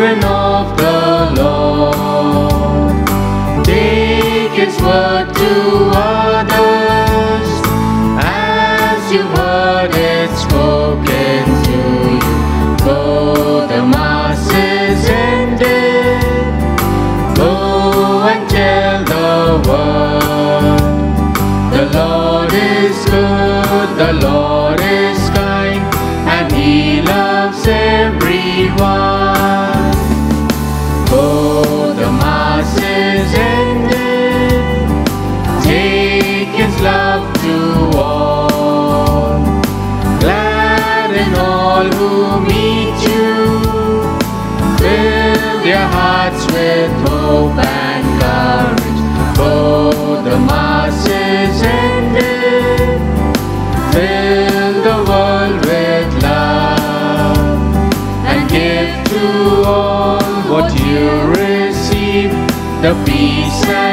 children of the Lord. Take His word to others as you've heard it spoken to you. Though the mass is ended, go and tell the world. The Lord is good, the Lord is kind, and He loves everyone. Though the mass is ended, take His love to all. Gladden all who meet you, fill their hearts with hope and courage. Though the mass is ended, fill the world with love, and give to all what you receive, the peace and